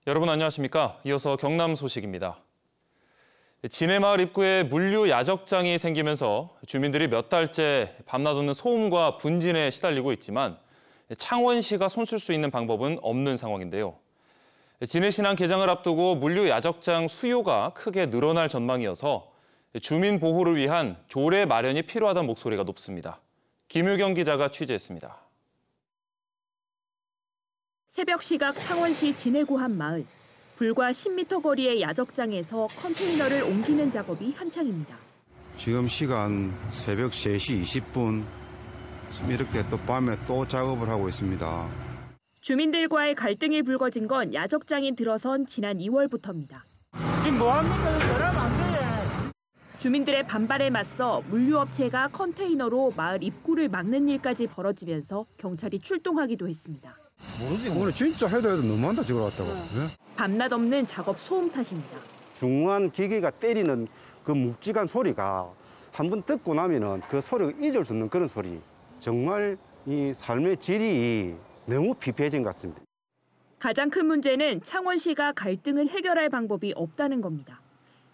여러분 안녕하십니까? 이어서 경남 소식입니다. 진해마을 입구에 물류 야적장이 생기면서 주민들이 몇 달째 밤낮없는 소음과 분진에 시달리고 있지만 창원시가 손쓸 수 있는 방법은 없는 상황인데요. 진해신항 개장을 앞두고 물류 야적장 수요가 크게 늘어날 전망이어서 주민 보호를 위한 조례 마련이 필요하다는 목소리가 높습니다. 김유경 기자가 취재했습니다. 새벽 시각 창원시 진해구 한 마을. 불과 10m 거리의 야적장에서 컨테이너를 옮기는 작업이 한창입니다. 지금 시간 새벽 3시 20분 이렇게 또 밤에 또 작업을 하고 있습니다. 주민들과의 갈등이 불거진 건 야적장이 들어선 지난 2월부터입니다. 지금 뭐 합니까? 저러면 안 돼. 주민들의 반발에 맞서 물류업체가 컨테이너로 마을 입구를 막는 일까지 벌어지면서 경찰이 출동하기도 했습니다. 모르지, 오늘 진짜 해도 너무한다 지금 왔다고. 네? 밤낮 없는 작업 소음 탓입니다. 중후한 기계가 때리는 그 묵직한 소리가 한번 듣고 나면은 그 소리가 잊을 수 없는 그런 소리. 정말 이 삶의 질이 너무 피폐해진 것 같습니다. 가장 큰 문제는 창원시가 갈등을 해결할 방법이 없다는 겁니다.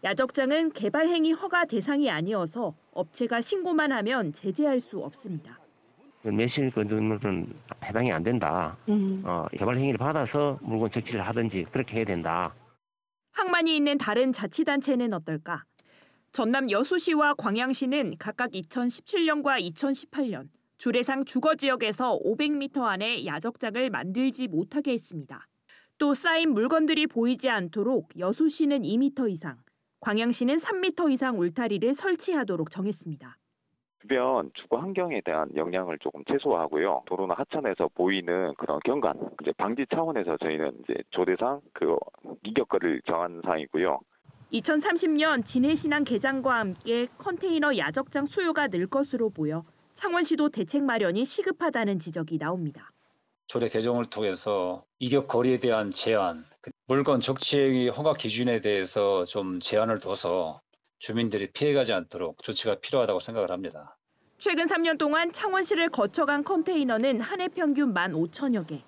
야적장은 개발 행위 허가 대상이 아니어서 업체가 신고만 하면 제재할 수 없습니다. 매실 건조물은 해당이 안 된다. 개발 행위를 받아서 물건 적치를 하든지 그렇게 해야 된다. 항만이 있는 다른 자치단체는 어떨까? 전남 여수시와 광양시는 각각 2017년과 2018년 조례상 주거지역에서 500m 안에 야적장을 만들지 못하게 했습니다. 또 쌓인 물건들이 보이지 않도록 여수시는 2m 이상, 광양시는 3m 이상 울타리를 설치하도록 정했습니다. 주변 주거 환경에 대한 영향을 조금 최소화하고요. 도로나 하천에서 보이는 그런 경관, 이제 방지 차원에서 저희는 이제 조례상 그 이격거리를 정한 사항이고요. 2030년 진해신항 개장과 함께 컨테이너 야적장 수요가 늘 것으로 보여 창원시도 대책 마련이 시급하다는 지적이 나옵니다. 조례 개정을 통해서 이격 거리에 대한 제한, 물건 적치 허가 기준에 대해서 좀 제한을 둬서 주민들이 피해가지 않도록 조치가 필요하다고 생각을 합니다. 최근 3년 동안 창원시를 거쳐간 컨테이너는 한 해 평균 15,000여 개.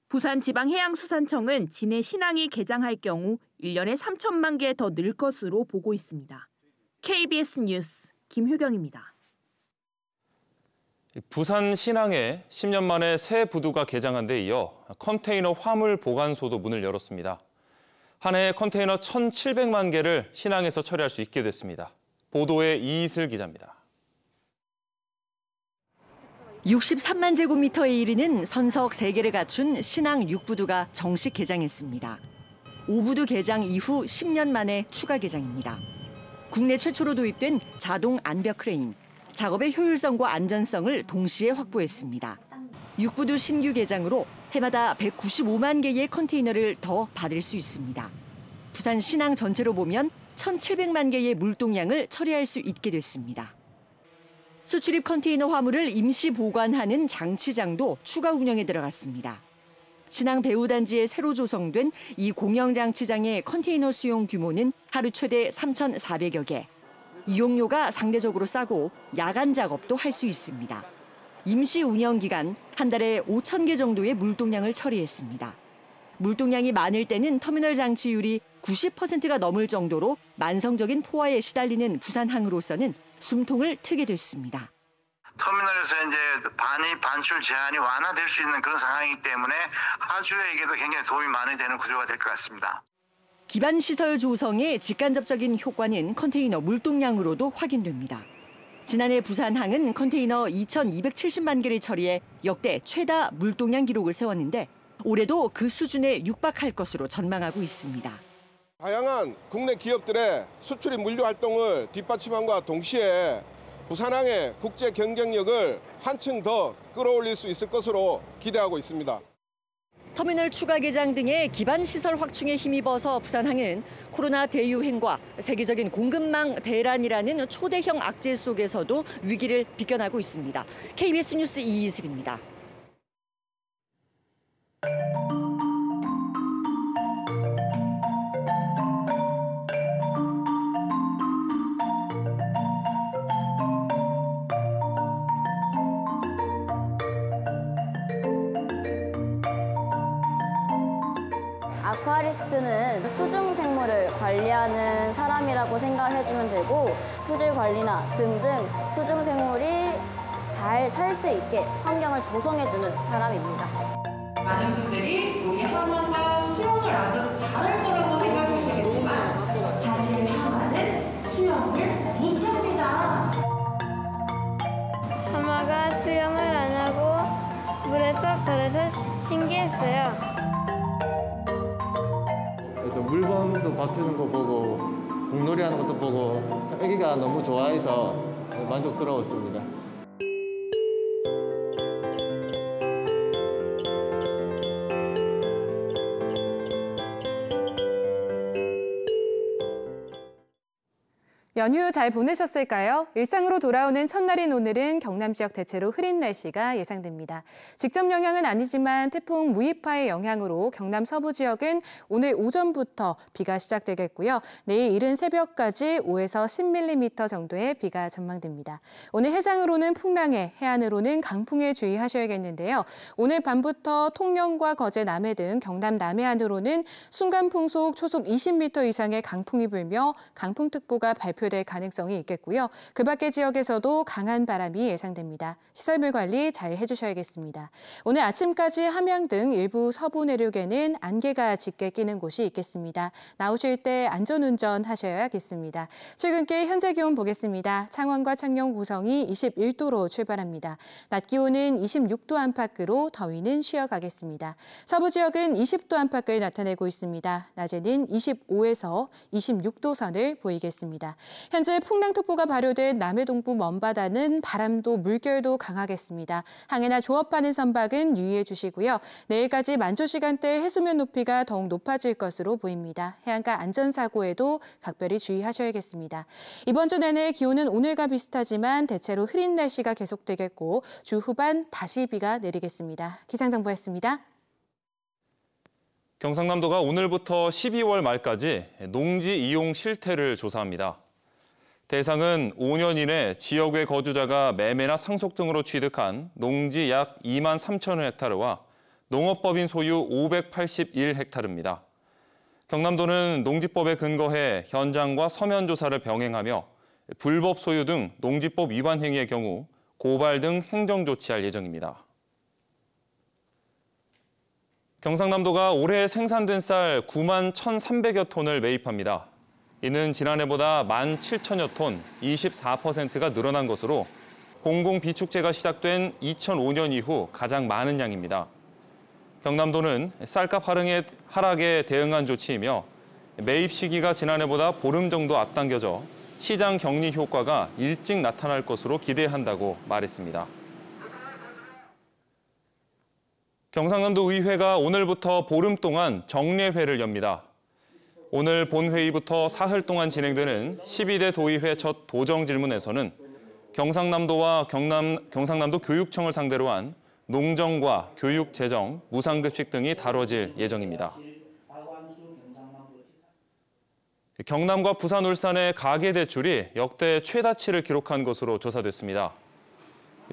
부산지방해양수산청은 진해 신항이 개장할 경우 1년에 3천만 개 더 늘 것으로 보고 있습니다. KBS 뉴스 김효경입니다. 부산 신항에 10년 만에 새 부두가 개장한 데 이어 컨테이너 화물 보관소도 문을 열었습니다. 한 해 컨테이너 1,700만 개를 신항에서 처리할 수 있게 됐습니다. 보도에 이이슬 기자입니다. 63만 제곱미터에 이르는 선석 3개를 갖춘 신항 6부두가 정식 개장했습니다. 5부두 개장 이후 10년 만에 추가 개장입니다. 국내 최초로 도입된 자동 안벽 크레인, 작업의 효율성과 안전성을 동시에 확보했습니다. 6부두 신규 개장으로 해마다 195만 개의 컨테이너를 더 받을 수 있습니다. 부산 신항 전체로 보면 1,700만 개의 물동량을 처리할 수 있게 됐습니다. 수출입 컨테이너 화물을 임시 보관하는 장치장도 추가 운영에 들어갔습니다. 신항 배후단지에 새로 조성된 이 공영장치장의 컨테이너 수용 규모는 하루 최대 3,400여 개. 이용료가 상대적으로 싸고 야간 작업도 할 수 있습니다. 임시 운영 기간 한 달에 5,000개 정도의 물동량을 처리했습니다. 물동량이 많을 때는 터미널 장치율이 90%가 넘을 정도로 만성적인 포화에 시달리는 부산항으로서는 숨통을 트게 됐습니다. 터미널에서 이제 반출 제한이 완화될 수 있는 그런 상황이기 때문에 하주에게도 굉장히 도움이 많이 되는 구조가 될 것 같습니다. 기반 시설 조성의 직간접적인 효과는 컨테이너 물동량으로도 확인됩니다. 지난해 부산항은 컨테이너 2,270만 개를 처리해 역대 최다 물동량 기록을 세웠는데 올해도 그 수준에 육박할 것으로 전망하고 있습니다. 다양한 국내 기업들의 수출입 물류 활동을 뒷받침함과 동시에 부산항의 국제 경쟁력을 한층 더 끌어올릴 수 있을 것으로 기대하고 있습니다. 터미널 추가 개장 등의 기반 시설 확충에 힘입어서 부산항은 코로나 대유행과 세계적인 공급망 대란이라는 초대형 악재 속에서도 위기를 비껴나고 있습니다. KBS 뉴스 이이슬입니다. 아쿠아리스트는 수중 생물을 관리하는 사람이라고 생각을 해주면 되고 수질 관리나 등등 수중 생물이 잘 살 수 있게 환경을 조성해주는 사람입니다. 많은 분들이 우리 하마가 수영을 아주 잘할 거라고 생각하시겠지만 사실 하마는 수영을 못합니다. 하마가 수영을 안 하고 물에서 그래서 신기했어요. 물범도 밥 주는 거 보고 공놀이 하는 것도 보고 참 애기가 너무 좋아해서 만족스러웠습니다. 연휴 잘 보내셨을까요? 일상으로 돌아오는 첫날인 오늘은 경남 지역 대체로 흐린 날씨가 예상됩니다. 직접 영향은 아니지만 태풍 무이파의 영향으로 경남 서부 지역은 오늘 오전부터 비가 시작되겠고요. 내일 이른 새벽까지 5에서 10mm 정도의 비가 전망됩니다. 오늘 해상으로는 풍랑에, 해안으로는 강풍에 주의하셔야겠는데요. 오늘 밤부터 통영과 거제, 남해 등 경남 남해안으로는 순간풍속 초속 20m 이상의 강풍이 불며 강풍특보가 발표될 가능성이 있겠고요. 그 밖의 지역에서도 강한 바람이 예상됩니다. 시설물 관리 잘 해주셔야겠습니다. 오늘 아침까지 함양 등 일부 서부 내륙에는 안개가 짙게 끼는 곳이 있겠습니다. 나오실 때 안전운전 하셔야겠습니다. 출근길 현재 기온 보겠습니다. 창원과 창녕, 고성이 21도로 출발합니다. 낮 기온은 26도 안팎으로 더위는 쉬어가겠습니다. 서부 지역은 20도 안팎을 나타내고 있습니다. 낮에는 25에서 26도 선을 보이겠습니다. 현재 풍랑특보가 발효된 남해 동부 먼바다는 바람도 물결도 강하겠습니다. 항해나 조업하는 선박은 유의해 주시고요. 내일까지 만조 시간대 해수면 높이가 더욱 높아질 것으로 보입니다. 해안가 안전사고에도 각별히 주의하셔야겠습니다. 이번 주 내내 기온은 오늘과 비슷하지만 대체로 흐린 날씨가 계속되겠고 주 후반 다시 비가 내리겠습니다. 기상정보였습니다. 경상남도가 오늘부터 12월 말까지 농지 이용 실태를 조사합니다. 대상은 5년 이내 지역 외 거주자가 매매나 상속 등으로 취득한 농지 약 2만 3천여 헥타르와 농업법인 소유 581헥타르입니다. 경남도는 농지법에 근거해 현장과 서면 조사를 병행하며 불법 소유 등 농지법 위반 행위의 경우 고발 등 행정 조치할 예정입니다. 경상남도가 올해 생산된 쌀 9만 1,300여 톤을 매입합니다. 이는 지난해보다 17,000여 톤, 24%가 늘어난 것으로 공공비축제가 시작된 2005년 이후 가장 많은 양입니다. 경남도는 쌀값 하락에 대응한 조치이며 매입 시기가 지난해보다 보름 정도 앞당겨져 시장 격리 효과가 일찍 나타날 것으로 기대한다고 말했습니다. 경상남도 의회가 오늘부터 보름 동안 정례회를 엽니다. 오늘 본회의부터 사흘 동안 진행되는 12대 도의회 첫 도정 질문에서는 경상남도와 경상남도 교육청을 상대로 한 농정과 교육 재정, 무상급식 등이 다뤄질 예정입니다. 경남과 부산, 울산의 가계대출이 역대 최다치를 기록한 것으로 조사됐습니다.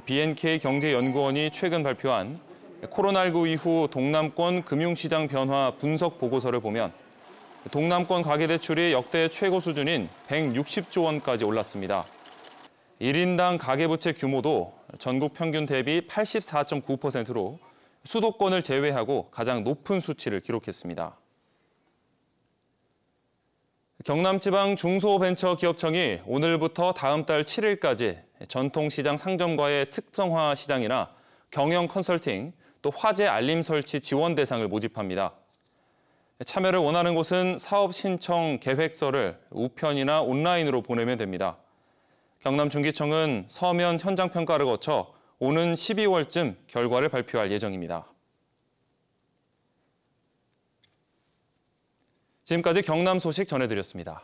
BNK 경제연구원이 최근 발표한 코로나19 이후 동남권 금융시장 변화 분석 보고서를 보면 동남권 가계대출이 역대 최고 수준인 160조 원까지 올랐습니다. 1인당 가계부채 규모도 전국 평균 대비 84.9%로 수도권을 제외하고 가장 높은 수치를 기록했습니다. 경남지방 중소벤처기업청이 오늘부터 다음 달 7일까지 전통시장 상점과의 특성화 시장이나 경영 컨설팅, 또 화재 알림 설치 지원 대상을 모집합니다. 참여를 원하는 곳은 사업 신청 계획서를 우편이나 온라인으로 보내면 됩니다. 경남중기청은 서면 현장 평가를 거쳐 오는 12월쯤 결과를 발표할 예정입니다. 지금까지 경남 소식 전해드렸습니다.